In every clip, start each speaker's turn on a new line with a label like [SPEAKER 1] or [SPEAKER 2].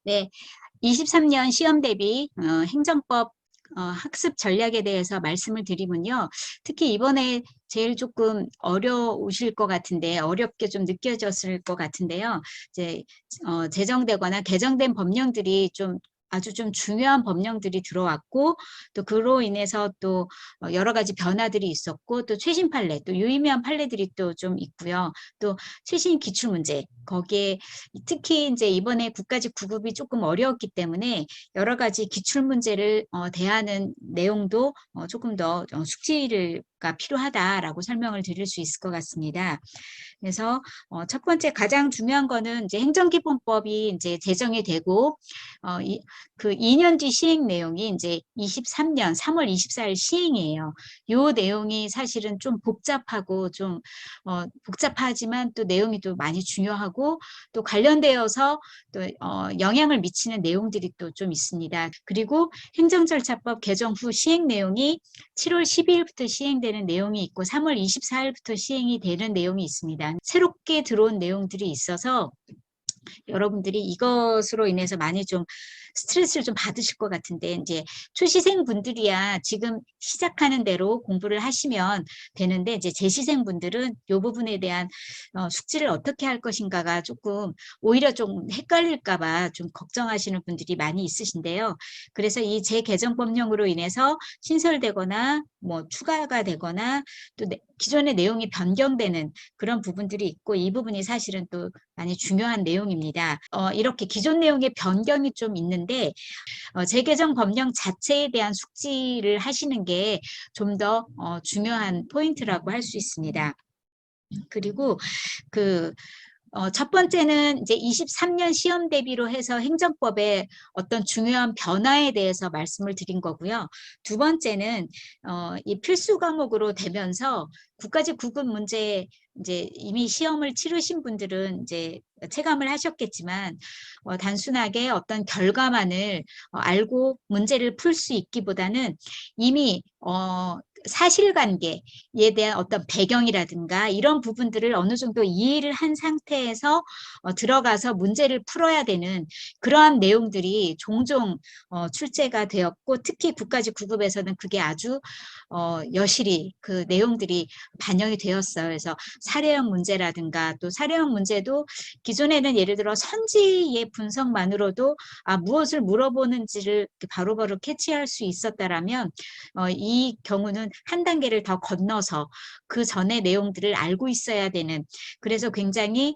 [SPEAKER 1] 네, 23년 시험 대비 행정법 학습 전략에 대해서 말씀을 드리면요. 특히 이번에 제일 조금 어려우실 것 같은데, 어렵게 좀 느껴졌을 것 같은데요. 이제 제정되거나 개정된 법령들이 좀 아주 좀 중요한 법령들이 들어왔고, 또 그로 인해서 또 여러 가지 변화들이 있었고, 또 최신 판례, 또 유의미한 판례들이 또 좀 있고요. 또 최신 기출문제, 거기에 특히 이제 이번에 국가직 9급이 조금 어려웠기 때문에 여러 가지 기출문제를 대하는 내용도 조금 더 숙지가 필요하다라고 설명을 드릴 수 있을 것 같습니다. 그래서 첫 번째 가장 중요한 거는 이제 행정기본법이 이제 제정이 되고 그 2년 뒤 시행 내용이 이제 23년 3월 24일 시행이에요. 요 내용이 사실은 좀 복잡하고 좀 복잡하지만 또 내용이 또 많이 중요하고 또 관련되어서 또 영향을 미치는 내용들이 또 좀 있습니다. 그리고 행정절차법 개정 후 시행 내용이 7월 12일부터 시행되는 내용이 있고 3월 24일부터 시행이 되는 내용이 있습니다. 새롭게 들어온 내용들이 있어서 여러분들이 이것으로 인해서 많이 좀 스트레스를 좀 받으실 것 같은데 이제 초시생 분들이야 지금 시작하는 대로 공부를 하시면 되는데 이제 재시생 분들은 이 부분에 대한 숙지를 어떻게 할 것인가가 조금 오히려 좀 헷갈릴까 봐 좀 걱정하시는 분들이 많이 있으신데요. 그래서 이 재개정법령으로 인해서 신설되거나 뭐 추가가 되거나 또 기존의 내용이 변경되는 그런 부분들이 있고 이 부분이 사실은 또 많이 중요한 내용입니다. 이렇게 기존 내용의 변경이 좀 있는데 재개정 법령 자체에 대한 숙지를 하시는 게 좀 더 중요한 포인트라고 할 수 있습니다. 그리고 첫 번째는 이제 23년 시험 대비로 해서 행정법의 어떤 중요한 변화에 대해서 말씀을 드린 거고요. 두 번째는 이 필수 과목으로 되면서 국가직 9급 문제 이제 이미 시험을 치르신 분들은 이제 체감을 하셨겠지만 단순하게 어떤 결과만을 알고 문제를 풀 수 있기보다는 이미 사실관계에 대한 어떤 배경이라든가 이런 부분들을 어느 정도 이해를 한 상태에서 들어가서 문제를 풀어야 되는 그러한 내용들이 종종 출제가 되었고 특히 국가직 9급에서는 그게 아주 여실히 그 내용들이 반영이 되었어요. 그래서 사례형 문제라든가 또 사례형 문제도 기존에는 예를 들어 선지의 분석만으로도 무엇을 물어보는지를 바로바로 캐치할 수 있었다라면 이 경우는 한 단계를 더 건너서 그 전의 내용들을 알고 있어야 되는 그래서 굉장히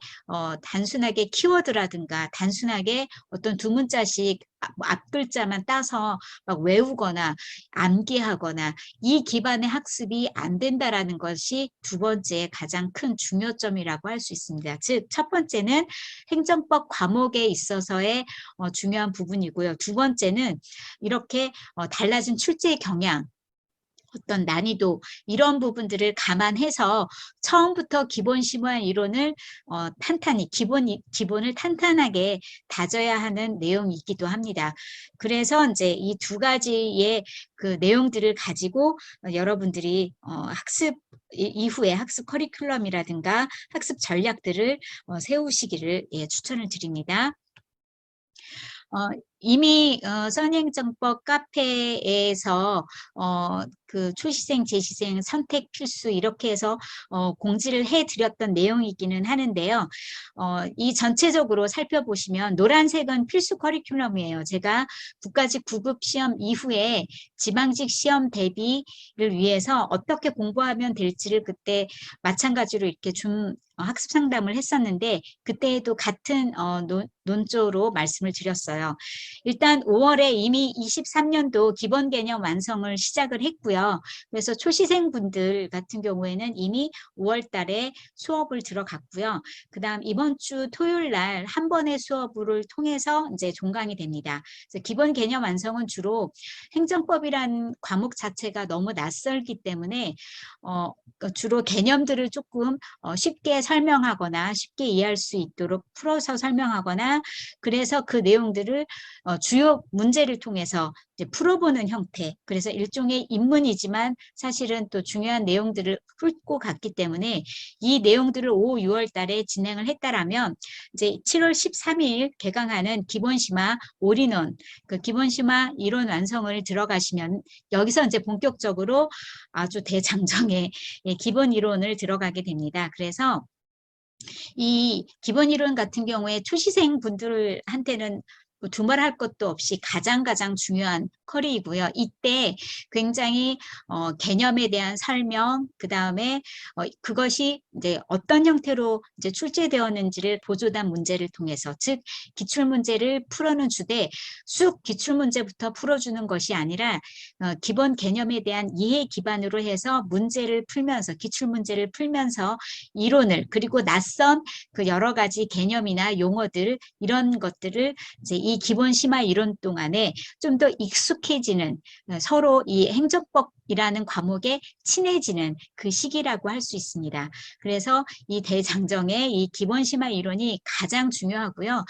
[SPEAKER 1] 단순하게 키워드라든가 단순하게 어떤 두 문자씩 앞글자만 따서 막 외우거나 암기하거나 이 기반의 학습이 안 된다라는 것이 두 번째 가장 큰 중요점이라고 할 수 있습니다. 즉, 첫 번째는 행정법 과목에 있어서의 중요한 부분이고요. 두 번째는 이렇게 달라진 출제 경향 어떤 난이도 이런 부분들을 감안해서 처음부터 기본 심오한 이론을 탄탄히 기본을 탄탄하게 다져야 하는 내용이기도 합니다. 그래서 이제 이 두 가지의 그 내용들을 가지고 여러분들이 학습 이후에 학습 커리큘럼이라든가 학습 전략들을 세우시기를 추천을 드립니다. 이미 선행정법 카페에서 그 초시생, 재시생 선택 필수 이렇게 해서 공지를 해드렸던 내용이기는 하는데요. 이 전체적으로 살펴보시면 노란색은 필수 커리큘럼이에요. 제가 국가직 9급 시험 이후에 지방직 시험 대비를 위해서 어떻게 공부하면 될지를 그때 마찬가지로 이렇게 좀 학습 상담을 했었는데 그때에도 같은 논조로 말씀을 드렸어요. 일단 5월에 이미 23년도 기본 개념 완성을 시작을 했고요. 그래서 초시생분들 같은 경우에는 이미 5월 달에 수업을 들어갔고요. 그 다음 이번 주 토요일 날 한 번의 수업을 통해서 이제 종강이 됩니다. 그래서 기본 개념 완성은 주로 행정법이란 과목 자체가 너무 낯설기 때문에 주로 개념들을 조금 쉽게 설명하거나 쉽게 이해할 수 있도록 풀어서 설명하거나 그래서 그 내용들을 주요 문제를 통해서 이제 풀어보는 형태. 그래서 일종의 입문이지만 사실은 또 중요한 내용들을 훑고 갔기 때문에 이 내용들을 5, 6월 달에 진행을 했다라면 이제 7월 13일 개강하는 기본심화 올인원, 그 기본심화 이론 완성을 들어가시면 여기서 이제 본격적으로 아주 대장정의 기본 이론을 들어가게 됩니다. 그래서 이 기본 이론 같은 경우에 초시생 분들한테는 두말할 것도 없이 가장 중요한 커리이고요. 이때 굉장히 개념에 대한 설명, 그 다음에 그것이 이제 어떤 형태로 이제 출제되었는지를 보조단 문제를 통해서, 즉 기출 문제를 풀어는 주되 쑥 기출 문제부터 풀어주는 것이 아니라 기본 개념에 대한 이해 기반으로 해서 문제를 풀면서, 기출 문제를 풀면서 이론을, 그리고 낯선 그 여러 가지 개념이나 용어들, 이런 것들을 이제 이 기본 심화 이론 동안에 좀 더 익숙해지는, 서로 이 행정법이라는 과목에 친해지는 그 시기라고 할 수 있습니다. 그래서 이 대장정의 이 기본 심화 이론이 가장 중요하고요.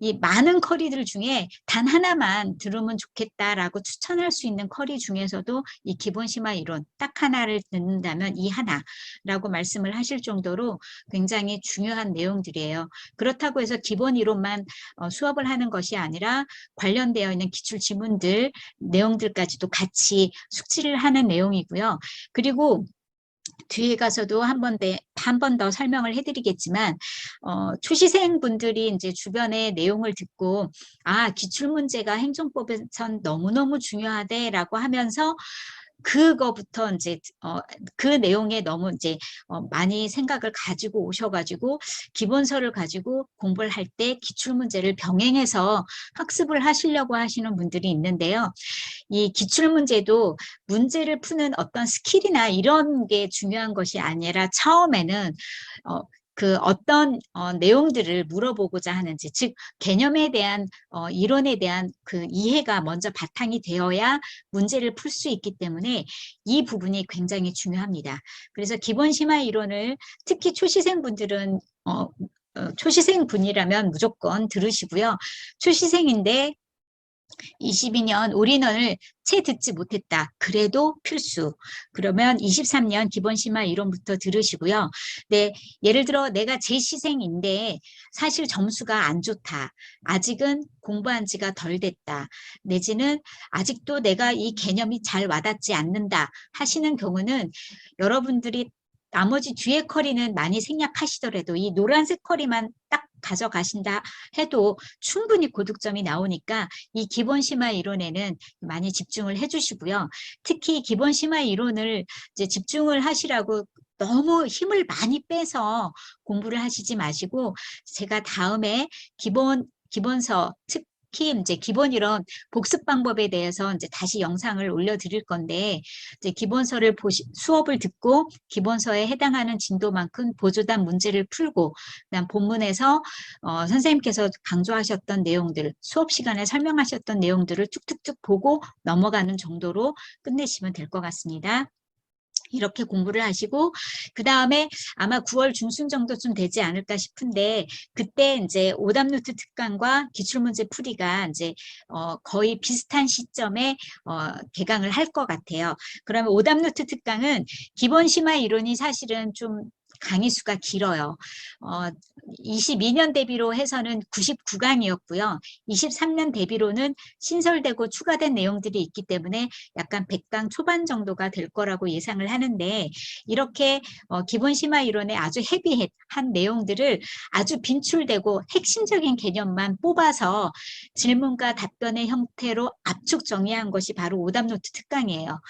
[SPEAKER 1] 이 많은 커리들 중에 단 하나만 들으면 좋겠다라고 추천할 수 있는 커리 중에서도 이 기본 심화 이론 딱 하나를 듣는다면 이 하나라고 말씀을 하실 정도로 굉장히 중요한 내용들이에요. 그렇다고 해서 기본 이론만 수업을 하는 것이 아니라 관련되어 있는 기출 지문들 내용들까지도 같이 숙지를 하는 내용이고요. 그리고 뒤에 가서도 한 번 더 설명을 해드리겠지만, 초시생 분들이 이제 주변의 내용을 듣고, 아, 기출문제가 행정법에선 너무너무 중요하대라고 하면서, 그거부터 이제 그 내용에 너무 이제 많이 생각을 가지고 오셔가지고 기본서를 가지고 공부를 할 때 기출 문제를 병행해서 학습을 하시려고 하시는 분들이 있는데요. 이 기출 문제도 문제를 푸는 어떤 스킬이나 이런 게 중요한 것이 아니라 처음에는 그 어떤 내용들을 물어보고자 하는지, 즉 개념에 대한 이론에 대한 그 이해가 먼저 바탕이 되어야 문제를 풀 수 있기 때문에 이 부분이 굉장히 중요합니다. 그래서 기본 심화 이론을 특히 초시생 분들은 초시생 분이라면 무조건 들으시고요. 초시생인데 22년 올인원을 채 듣지 못했다. 그래도 필수. 그러면 23년 기본심화 이론부터 들으시고요. 네, 예를 들어 내가 재시생인데 사실 점수가 안 좋다. 아직은 공부한 지가 덜 됐다. 내지는 아직도 내가 이 개념이 잘 와닿지 않는다 하시는 경우는 여러분들이 나머지 뒤에 커리는 많이 생략하시더라도 이 노란색 커리만 딱 가져가신다 해도 충분히 고득점이 나오니까 이 기본 심화 이론에는 많이 집중을 해주시고요. 특히 기본 심화 이론을 이제 집중을 하시라고 너무 힘을 많이 빼서 공부를 하시지 마시고, 제가 다음에 기본서, 특히 이제 기본 이론 복습 방법에 대해서 이제 다시 영상을 올려드릴 건데, 이제 기본서를 수업을 듣고 기본서에 해당하는 진도만큼 보조단 문제를 풀고, 그다음 본문에서 선생님께서 강조하셨던 내용들, 수업 시간에 설명하셨던 내용들을 툭툭툭 보고 넘어가는 정도로 끝내시면 될 것 같습니다. 이렇게 공부를 하시고, 그 다음에 아마 9월 중순 정도쯤 되지 않을까 싶은데, 그때 이제 오답노트 특강과 기출문제 풀이가 이제 거의 비슷한 시점에 개강을 할 것 같아요. 그러면 오답노트 특강은 기본 심화 이론이 사실은 좀 강의 수가 길어요. 22년 대비로 해서는 99강이었고요. 23년 대비로는 신설되고 추가된 내용들이 있기 때문에 약간 100강 초반 정도가 될 거라고 예상을 하는데, 이렇게 기본 심화 이론의 아주 헤비한 내용들을 아주 빈출되고 핵심적인 개념만 뽑아서 질문과 답변의 형태로 압축 정리한 것이 바로 오답노트 특강이에요.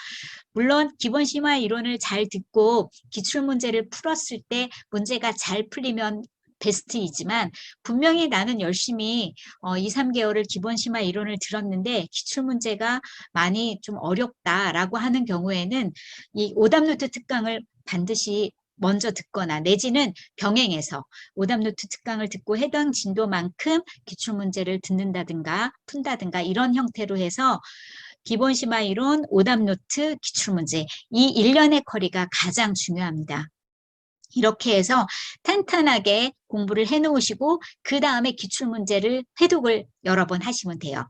[SPEAKER 1] 물론 기본 심화 이론을 잘 듣고 기출문제를 풀었을 때 문제가 잘 풀리면 베스트이지만, 분명히 나는 열심히 2, 3개월을 기본 심화 이론을 들었는데 기출문제가 많이 좀 어렵다라고 하는 경우에는 이 오답노트 특강을 반드시 먼저 듣거나 내지는 병행해서 오답노트 특강을 듣고 해당 진도만큼 기출문제를 듣는다든가 푼다든가 이런 형태로 해서 기본 심화 이론, 오답노트, 기출문제, 이 일련의 커리가 가장 중요합니다. 이렇게 해서 탄탄하게 공부를 해 놓으시고 그 다음에 기출문제를 회독을 여러 번 하시면 돼요.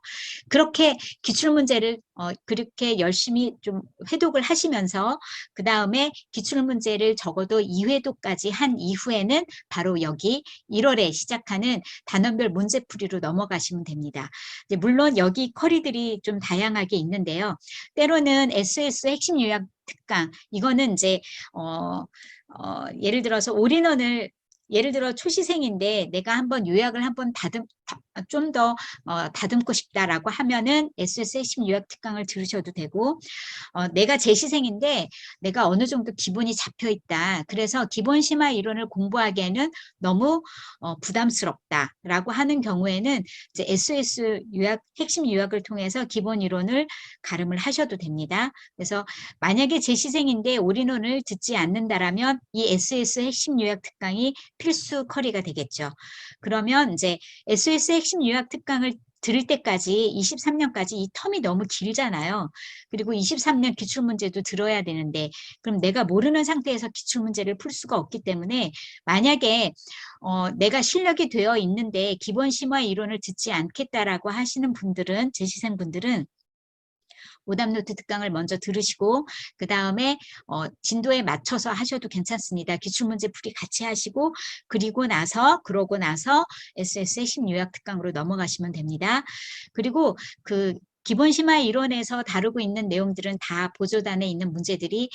[SPEAKER 1] 그렇게 기출문제를 그렇게 열심히 좀 회독을 하시면서 그 다음에 기출문제를 적어도 2회독까지 한 이후에는 바로 여기 1월에 시작하는 단원별 문제풀이로 넘어가시면 됩니다. 이제 물론 여기 커리들이 좀 다양하게 있는데요. 때로는 SOS 핵심 요약 특강, 이거는 이제 예를 들어서 올인원을 예를 들어 초시생인데 내가 한번 요약을 한번 좀 더 다듬고 싶다라고 하면은 SOS 핵심 요약 특강을 들으셔도 되고, 내가 재시생인데 내가 어느 정도 기본이 잡혀 있다. 그래서 기본 심화 이론을 공부하기에는 너무 부담스럽다라고 하는 경우에는 이제 SOS 요약, 핵심 요약을 통해서 기본 이론을 가름을 하셔도 됩니다. 그래서 만약에 재시생인데 올인원을 듣지 않는다라면 이 SOS 핵심 요약 특강이 필수 커리가 되겠죠. 그러면 이제 SOS 핵심 요약 특강을 들을 때까지 23년까지 이 텀이 너무 길잖아요. 그리고 23년 기출문제도 들어야 되는데 그럼 내가 모르는 상태에서 기출문제를 풀 수가 없기 때문에 만약에 내가 실력이 되어 있는데 기본 심화 이론을 듣지 않겠다라고 하시는 분들은, 재시생분들은 오답노트 특강을 먼저 들으시고 그 다음에 진도에 맞춰서 하셔도 괜찮습니다. 기출문제 풀이 같이 하시고 그러고 나서 SS의 심요약 특강으로 넘어가시면 됩니다. 그리고 그 기본 심화 이론에서 다루고 있는 내용들은 다 보조단에 있는 문제들이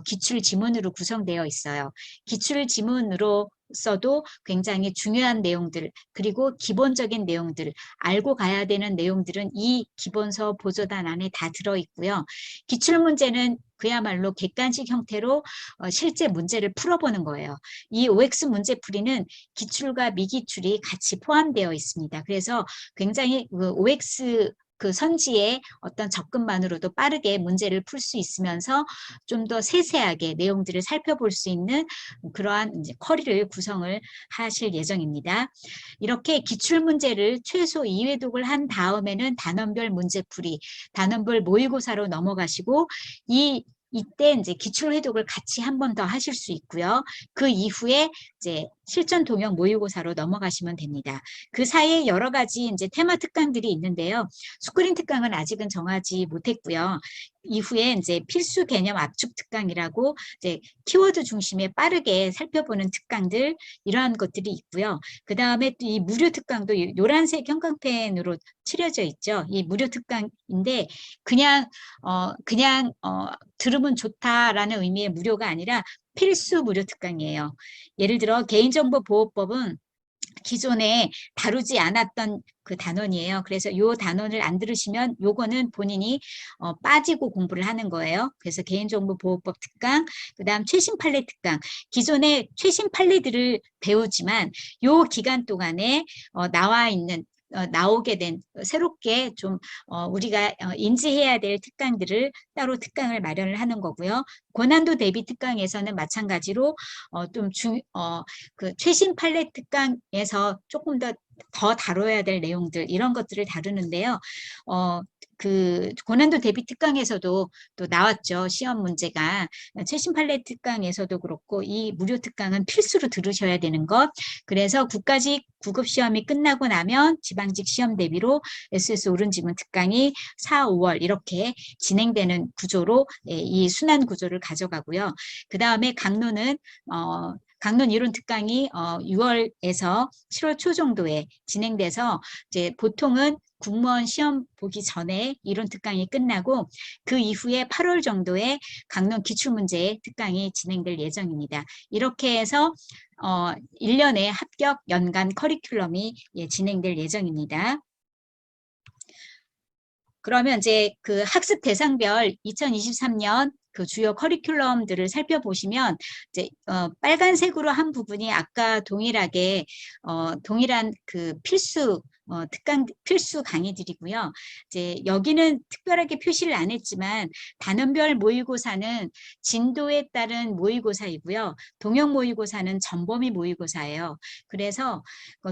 [SPEAKER 1] 기출 지문으로 구성되어 있어요. 기출 지문으로 써도 굉장히 중요한 내용들, 그리고 기본적인 내용들, 알고 가야 되는 내용들은 이 기본서 보조단 안에 다 들어있고요. 기출문제는 그야말로 객관식 형태로 실제 문제를 풀어보는 거예요. 이 OX 문제풀이는 기출과 미기출이 같이 포함되어 있습니다. 그래서 굉장히 그 OX 그 선지의 어떤 접근만으로도 빠르게 문제를 풀 수 있으면서 좀 더 세세하게 내용들을 살펴볼 수 있는 그러한 이제 커리를 구성을 하실 예정입니다. 이렇게 기출문제를 최소 2회독을 한 다음에는 단원별 문제풀이, 단원별 모의고사로 넘어가시고 이때 이제 기출 회독을 같이 한 번 더 하실 수 있고요. 그 이후에 이제 실전 동영 모의고사로 넘어가시면 됩니다. 그 사이에 여러 가지 이제 테마 특강들이 있는데요. 스크린 특강은 아직은 정하지 못했고요. 이후에 이제 필수 개념 압축 특강이라고 이제 키워드 중심에 빠르게 살펴보는 특강들, 이러한 것들이 있고요. 그 다음에 또 이 무료 특강도 노란색 형광펜으로 칠해져 있죠. 이 무료 특강인데 그냥 들으면 좋다라는 의미의 무료가 아니라 필수 무료 특강이에요. 예를 들어 개인정보보호법은 기존에 다루지 않았던 그 단원이에요. 그래서 요 단원을 안 들으시면 요거는 본인이 빠지고 공부를 하는 거예요. 그래서 개인정보보호법 특강, 그다음 최신 판례 특강. 기존에 최신 판례들을 배우지만 요 기간 동안에 나와 있는 나오게 된 새롭게 좀 우리가 인지해야 될 특강들을 따로 특강을 마련을 하는 거고요. 고난도 대비 특강에서는 마찬가지로 그 최신 판례 특강에서 조금 더 다뤄야 될 내용들, 이런 것들을 다루는데요. 그 고난도 대비 특강에서도 또 나왔죠. 시험 문제가. 최신 판례 특강에서도 그렇고 이 무료 특강은 필수로 들으셔야 되는 것. 그래서 국가직 구급 시험이 끝나고 나면 지방직 시험 대비로 SS 오른지문 특강이 4, 5월 이렇게 진행되는 구조로 이 순환 구조를 가져가고요. 그 다음에 강론은 강론 이론 특강이 6월에서 7월 초 정도에 진행돼서 이제 보통은 국무원 시험 보기 전에 이론 특강이 끝나고 그 이후에 8월 정도에 강론 기출문제 특강이 진행될 예정입니다. 이렇게 해서 1년의 합격 연간 커리큘럼이 진행될 예정입니다. 그러면 이제 그 학습 대상별 2023년 그 주요 커리큘럼들을 살펴보시면 이제 빨간색으로 한 부분이 아까 동일하게 동일한 그 필수 필수 강의들이고요. 이제 여기는 특별하게 표시를 안 했지만 단원별 모의고사는 진도에 따른 모의고사이고요. 동영 모의고사는 전범위 모의고사예요. 그래서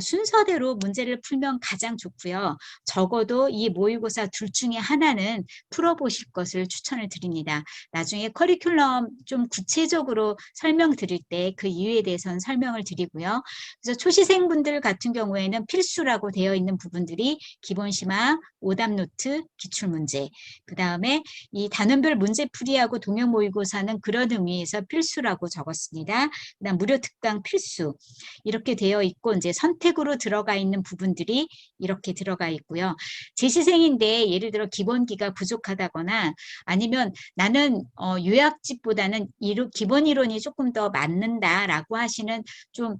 [SPEAKER 1] 순서대로 문제를 풀면 가장 좋고요. 적어도 이 모의고사 둘 중에 하나는 풀어보실 것을 추천을 드립니다. 나중에 나중에 커리큘럼 좀 구체적으로 설명드릴 때 그 이유에 대해서는 설명을 드리고요. 그래서 초시생분들 같은 경우에는 필수라고 되어 있는 부분들이 기본심화, 오답노트, 기출문제, 그 다음에 이 단원별 문제풀이하고 동영 모의고사는 그런 의미에서 필수라고 적었습니다. 그다음 무료 특강 필수 이렇게 되어 있고 이제 선택으로 들어가 있는 부분들이 이렇게 들어가 있고요. 재시생인데 예를 들어 기본기가 부족하다거나 아니면 나는 요약집보다는 기본 이론이 조금 더 맞는다라고 하시는 좀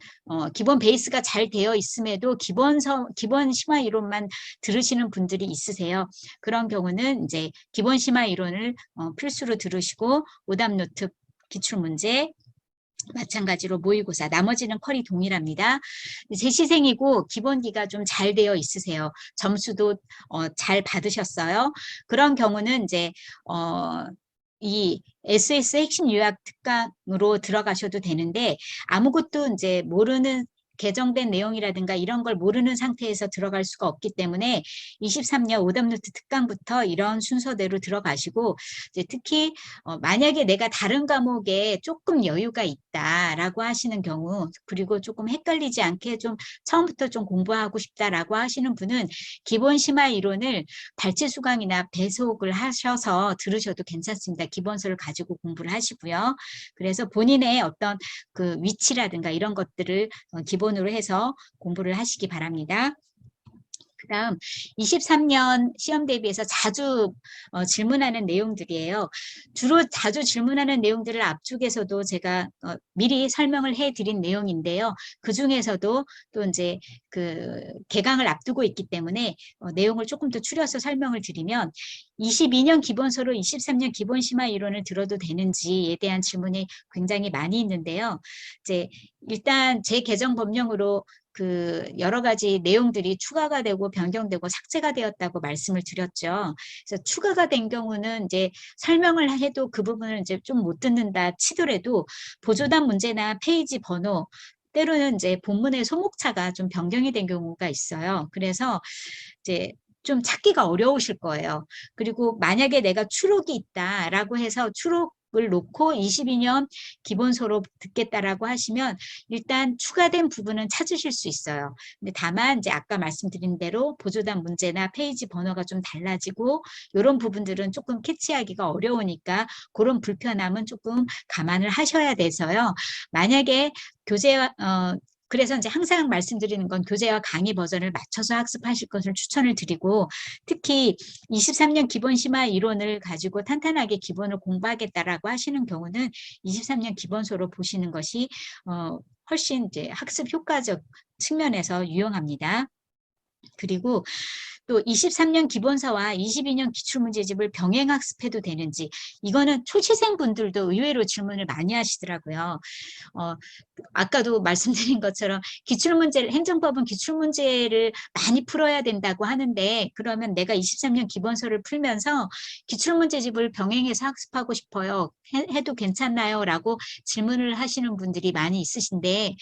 [SPEAKER 1] 기본 베이스가 잘 되어 있음에도 기본 심화 이론만 들으시는 분들이 있으세요. 그런 경우는 이제 기본 심화 이론을 필수로 들으시고 오답노트 기출문제 마찬가지로 모의고사 나머지는 컬이 동일합니다. 재시생이고 기본기가 좀 잘 되어 있으세요. 점수도 잘 받으셨어요. 그런 경우는 이제 이 SS 핵심 요약 특강으로 들어가셔도 되는데 아무것도 이제 모르는 개정된 내용이라든가 이런 걸 모르는 상태에서 들어갈 수가 없기 때문에 23년 오답노트 특강부터 이런 순서대로 들어가시고 이제 특히 만약에 내가 다른 과목에 조금 여유가 있다라고 하시는 경우 그리고 조금 헷갈리지 않게 좀 처음부터 좀 공부하고 싶다라고 하시는 분은 기본 심화 이론을 발췌수강이나 배속을 하셔서 들으셔도 괜찮습니다. 기본서를 가지고 공부를 하시고요. 그래서 본인의 어떤 그 위치라든가 이런 것들을 기본으로 해서 공부를 하시기 바랍니다. 그 다음 23년 시험 대비해서 자주 질문하는 내용들이에요. 주로 자주 질문하는 내용들을 앞쪽에서도 제가 미리 설명을 해드린 내용인데요. 그 중에서도 또 이제 그 개강을 앞두고 있기 때문에 내용을 조금 더 추려서 설명을 드리면 22년 기본서로 23년 기본 심화 이론을 들어도 되는지에 대한 질문이 굉장히 많이 있는데요. 이제 일단 제 개정 법령으로 그 여러 가지 내용들이 추가가 되고 변경되고 삭제가 되었다고 말씀을 드렸죠. 그래서 추가가 된 경우는 이제 설명을 해도 그 부분을 이제 좀 못 듣는다 치더라도 보조단 문제나 페이지 번호 때로는 이제 본문의 소목차가 좀 변경이 된 경우가 있어요. 그래서 이제 좀 찾기가 어려우실 거예요. 그리고 만약에 내가 추록이 있다라고 해서 추록을 놓고 22년 기본서로 듣겠다라고 하시면 일단 추가된 부분은 찾으실 수 있어요. 근데 다만 이제 아까 말씀드린 대로 보조단 문제나 페이지 번호가 좀 달라지고 이런 부분들은 조금 캐치하기가 어려우니까 그런 불편함은 조금 감안을 하셔야 돼서요. 만약에 교재와 그래서 이제 항상 말씀드리는 건 교재와 강의 버전을 맞춰서 학습하실 것을 추천을 드리고 특히 23년 기본 심화 이론을 가지고 탄탄하게 기본을 공부하겠다라고 하시는 경우는 23년 기본서로 보시는 것이 훨씬 이제 학습 효과적 측면에서 유용합니다. 그리고 또 23년 기본서와 22년 기출문제집을 병행학습해도 되는지 이거는 초시생 분들도 의외로 질문을 많이 하시더라고요. 아까도 말씀드린 것처럼 기출문제를 행정법은 기출문제를 많이 풀어야 된다고 하는데 그러면 내가 23년 기본서를 풀면서 기출문제집을 병행해서 학습하고 싶어요. 해도 괜찮나요? 라고 질문을 하시는 분들이 많이 있으신데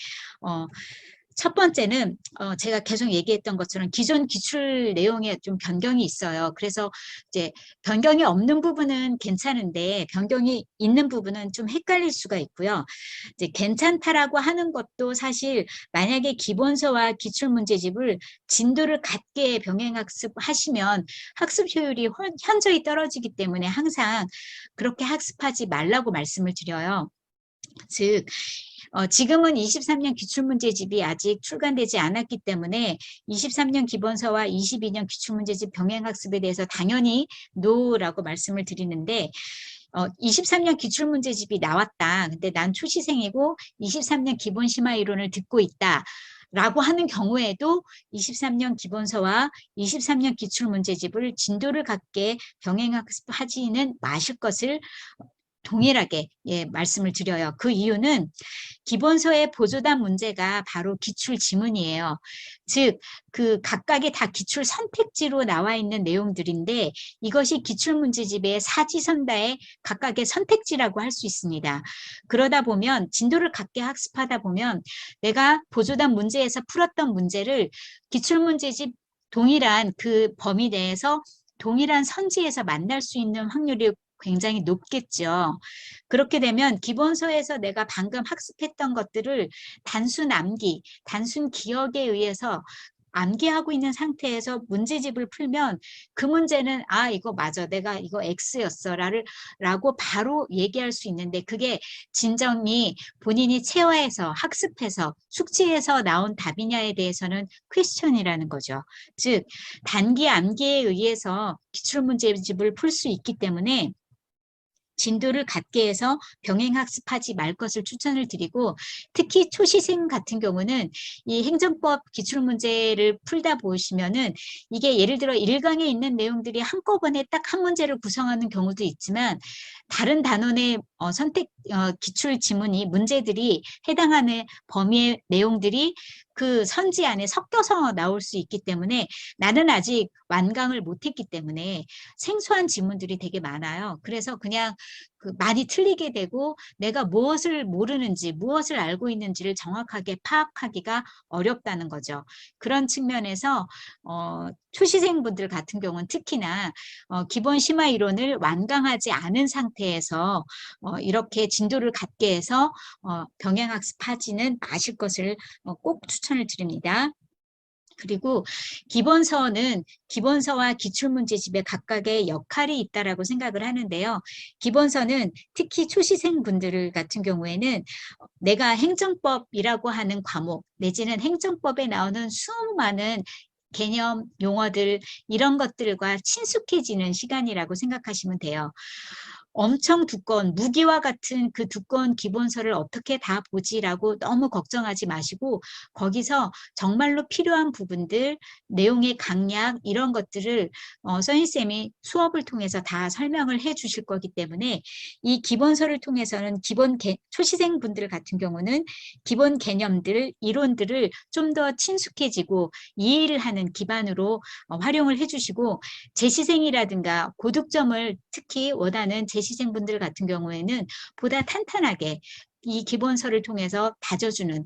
[SPEAKER 1] 첫 번째는 제가 계속 얘기했던 것처럼 기존 기출 내용에 좀 변경이 있어요. 그래서 이제 변경이 없는 부분은 괜찮은데 변경이 있는 부분은 좀 헷갈릴 수가 있고요. 이제 괜찮다라고 하는 것도 사실 만약에 기본서와 기출 문제집을 진도를 같게 병행학습하시면 학습 효율이 현저히 떨어지기 때문에 항상 그렇게 학습하지 말라고 말씀을 드려요. 즉 지금은 23년 기출문제집이 아직 출간되지 않았기 때문에 23년 기본서와 22년 기출문제집 병행학습에 대해서 당연히 NO라고 말씀을 드리는데 23년 기출문제집이 나왔다. 근데 난 초시생이고 23년 기본심화 이론을 듣고 있다. 라고 하는 경우에도 23년 기본서와 23년 기출문제집을 진도를 갖게 병행학습하지는 마실 것을 동일하게 말씀을 드려요. 그 이유는 기본서의 보조단 문제가 바로 기출 지문이에요. 즉, 그 각각의 다 기출 선택지로 나와 있는 내용들인데 이것이 기출 문제집의 사지선다의 각각의 선택지라고 할 수 있습니다. 그러다 보면 진도를 갖게 학습하다 보면 내가 보조단 문제에서 풀었던 문제를 기출 문제집 동일한 그 범위 내에서 동일한 선지에서 만날 수 있는 확률이 굉장히 높겠죠. 그렇게 되면 기본서에서 내가 방금 학습했던 것들을 단순 암기, 단순 기억에 의해서 암기하고 있는 상태에서 문제집을 풀면 그 문제는 아 이거 맞아 내가 이거 X였어 라고 바로 얘기할 수 있는데 그게 진정이 본인이 체화해서 학습해서 숙지해서 나온 답이냐에 대해서는 퀘스천이라는 거죠. 즉 단기 암기에 의해서 기출문제집을 풀 수 있기 때문에 진도를 갖게 해서 병행학습하지 말 것을 추천을 드리고 특히 초시생 같은 경우는 이 행정법 기출문제를 풀다 보시면은 이게 예를 들어 1강에 있는 내용들이 한꺼번에 딱 한 문제를 구성하는 경우도 있지만 다른 단원의 선택 기출 지문이 문제들이 해당하는 범위의 내용들이 그 선지 안에 섞여서 나올 수 있기 때문에 나는 아직 완강을 못했기 때문에 생소한 지문들이 되게 많아요. 그래서 그냥 많이 틀리게 되고 내가 무엇을 모르는지 무엇을 알고 있는지를 정확하게 파악하기가 어렵다는 거죠. 그런 측면에서 초시생분들 같은 경우는 특히나 기본 심화 이론을 완강하지 않은 상태에서 이렇게 진도를 갖게 해서 병행학습하지는 마실 것을 꼭 추천을 드립니다. 그리고 기본서와 기출문제집에 각각의 역할이 있다라고 생각을 하는데요. 기본서는 특히 초시생분들 같은 경우에는 내가 행정법이라고 하는 과목 내지는 행정법에 나오는 수많은 개념, 용어들 이런 것들과 친숙해지는 시간이라고 생각하시면 돼요. 엄청 두꺼운 무기와 같은 그 두꺼운 기본서를 어떻게 다 보지라고 너무 걱정하지 마시고 거기서 정말로 필요한 부분들, 내용의 강약 이런 것들을 선생님이 수업을 통해서 다 설명을 해 주실 거기 때문에 이 기본서를 통해서는 초시생분들 같은 경우는 기본 개념들, 이론들을 좀 더 친숙해지고 이해를 하는 기반으로 활용을 해주시고 재시생이라든가 고득점을 특히 원하는 재시생분들 같은 경우에는 보다 탄탄하게 이 기본서를 통해서 다져주는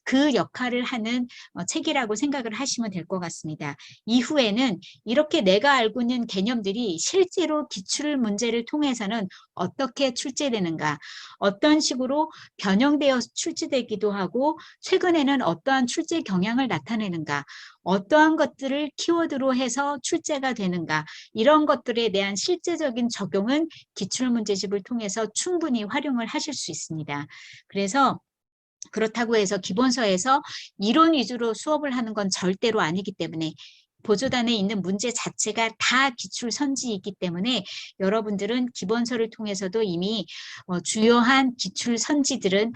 [SPEAKER 1] 그 역할을 하는 책이라고 생각을 하시면 될 것 같습니다. 이후에는 이렇게 내가 알고 있는 개념들이 실제로 기출 문제를 통해서는 어떻게 출제되는가, 어떤 식으로 변형되어 출제되기도 하고 최근에는 어떠한 출제 경향을 나타내는가, 어떠한 것들을 키워드로 해서 출제가 되는가 이런 것들에 대한 실제적인 적용은 기출문제집을 통해서 충분히 활용을 하실 수 있습니다. 그래서 그렇다고 해서 기본서에서 이론 위주로 수업을 하는 건 절대로 아니기 때문에 보조단에 있는 문제 자체가 다 기출 선지이기 때문에 여러분들은 기본서를 통해서도 이미 주요한 기출 선지들은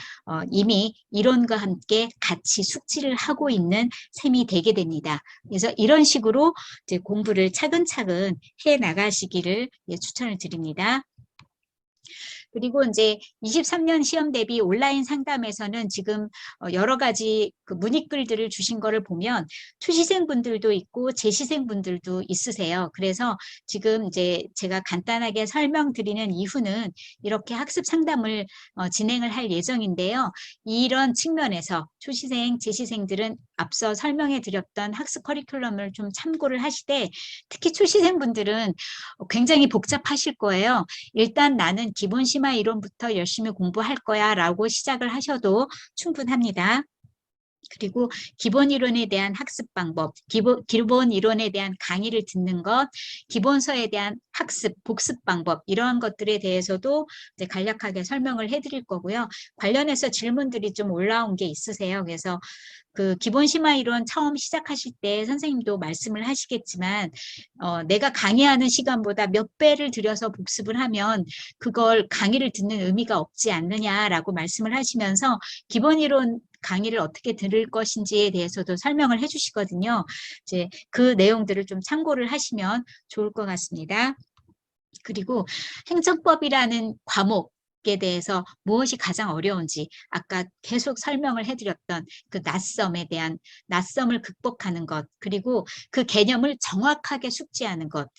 [SPEAKER 1] 이미 이론과 함께 같이 숙지를 하고 있는 셈이 되게 됩니다. 그래서 이런 식으로 이제 공부를 차근차근 해 나가시기를 추천을 드립니다. 그리고 이제 23년 시험 대비 온라인 상담에서는 지금 여러 가지 그 문의글들을 주신 거를 보면 초시생분들도 있고 재시생분들도 있으세요. 그래서 지금 이제 제가 간단하게 설명드리는 이후는 이렇게 학습 상담을 진행을 할 예정인데요. 이런 측면에서 초시생, 재시생들은 앞서 설명해 드렸던 학습 커리큘럼을 좀 참고를 하시되 특히 초시생분들은 굉장히 복잡하실 거예요. 일단 나는 기본 심화 이론부터 열심히 공부할 거야 라고 시작을 하셔도 충분합니다. 그리고 기본 이론에 대한 학습 방법, 기본 이론에 대한 강의를 듣는 것, 기본서에 대한 학습, 복습 방법 이러한 것들에 대해서도 이제 간략하게 설명을 해드릴 거고요. 관련해서 질문들이 좀 올라온 게 있으세요. 그래서 그 기본 심화 이론 처음 시작하실 때 선생님도 말씀을 하시겠지만 내가 강의하는 시간보다 몇 배를 들여서 복습을 하면 그걸 강의를 듣는 의미가 없지 않느냐라고 말씀을 하시면서 기본 이론 강의를 어떻게 들을 것인지에 대해서도 설명을 해주시거든요. 이제 그 내용들을 좀 참고를 하시면 좋을 것 같습니다. 그리고 행정법이라는 과목에 대해서 무엇이 가장 어려운지 아까 계속 설명을 해드렸던 그 낯섦을 극복하는 것 그리고 그 개념을 정확하게 숙지하는 것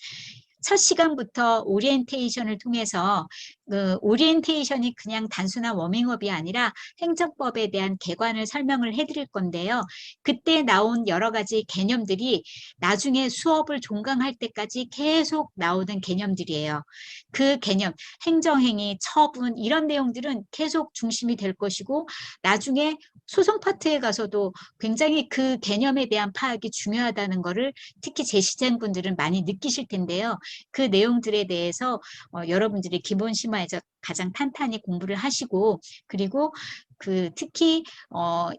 [SPEAKER 1] 첫 시간부터 오리엔테이션을 통해서 그 오리엔테이션이 그냥 단순한 워밍업이 아니라 행정법에 대한 개관을 설명을 해드릴 건데요. 그때 나온 여러 가지 개념들이 나중에 수업을 종강할 때까지 계속 나오는 개념들이에요. 그 개념, 행정행위, 처분 이런 내용들은 계속 중심이 될 것이고 나중에 소송 파트에 가서도 굉장히 그 개념에 대한 파악이 중요하다는 거를 특히 재시생분들은 많이 느끼실 텐데요. 그 내용들에 대해서 여러분들이 기본 심화에서 가장 탄탄히 공부를 하시고 그리고 그 특히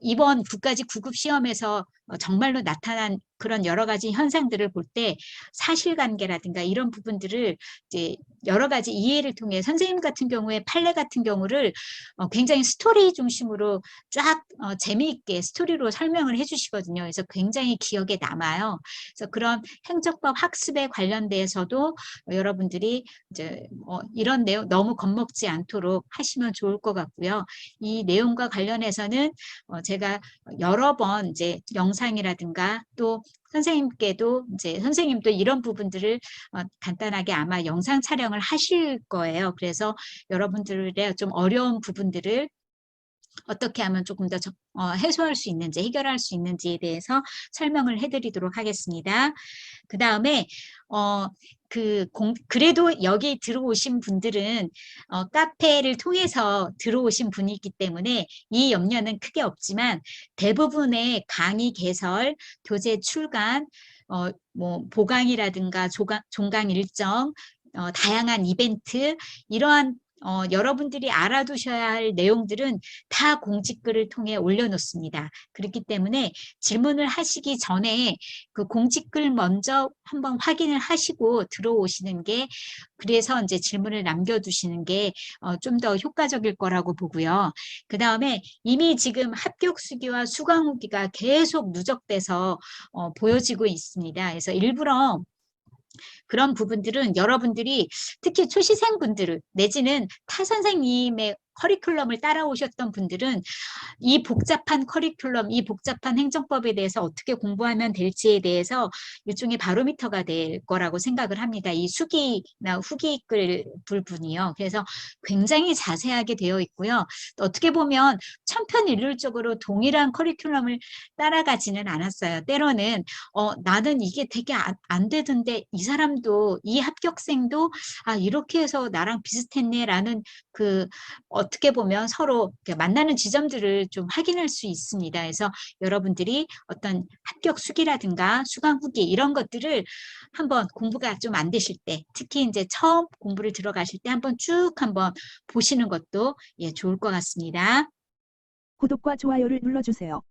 [SPEAKER 1] 이번 국가직 9급 시험에서 정말로 나타난 그런 여러 가지 현상들을 볼 때 사실관계라든가 이런 부분들을 이제 여러 가지 이해를 통해 선생님 같은 경우에 판례 같은 경우를 굉장히 스토리 중심으로 쫙 재미있게 스토리로 설명을 해주시거든요. 그래서 굉장히 기억에 남아요. 그래서 그런 행정법 학습에 관련돼서도 여러분들이 이제 이런 내용 너무 겁먹지 않도록 하시면 좋을 것 같고요. 이 내용과 관련해서는 제가 여러 번 이제 영상이라든가 또 선생님께도 이제 선생님도 이런 부분들을 간단하게 아마 영상 촬영을 하실 거예요. 그래서 여러분들의 좀 어려운 부분들을 어떻게 하면 조금 더 해소할 수 있는지, 해결할 수 있는지에 대해서 설명을 해드리도록 하겠습니다. 그 다음에 그래도 여기 들어오신 분들은 카페를 통해서 들어오신 분이기 때문에 이 염려는 크게 없지만 대부분의 강의 개설, 교재 출간, 뭐 보강이라든가 종강 일정, 다양한 이벤트 이러한 여러분들이 알아두셔야 할 내용들은 다 공지글을 통해 올려놓습니다. 그렇기 때문에 질문을 하시기 전에 그 공지글 먼저 한번 확인을 하시고 들어오시는 게 그래서 이제 질문을 남겨두시는 게 좀 더 효과적일 거라고 보고요. 그 다음에 이미 지금 합격 수기와 수강 후기가 계속 누적돼서 보여지고 있습니다. 그래서 일부러 그런 부분들은 여러분들이 특히 초시생분들 내지는 타 선생님의 커리큘럼을 따라오셨던 분들은 이 복잡한 커리큘럼, 이 복잡한 행정법에 대해서 어떻게 공부하면 될지에 대해서 일종의 바로미터가 될 거라고 생각을 합니다. 이 수기나 후기 끌 부분이요. 그래서 굉장히 자세하게 되어 있고요. 또 어떻게 보면 천편일률적으로 동일한 커리큘럼을 따라가지는 않았어요. 때로는 나는 이게 되게 안 되던데 이 사람도 이 합격생도 이렇게 해서 나랑 비슷했네 라는 그 어떻게 보면 서로 만나는 지점들을 좀 확인할 수 있습니다. 그래서 여러분들이 어떤 합격 수기라든가 수강 후기 이런 것들을 한번 공부가 좀 안 되실 때 특히 이제 처음 공부를 들어가실 때 한번 쭉 한번 보시는 것도 좋을 것 같습니다.
[SPEAKER 2] 구독과 좋아요를 눌러주세요.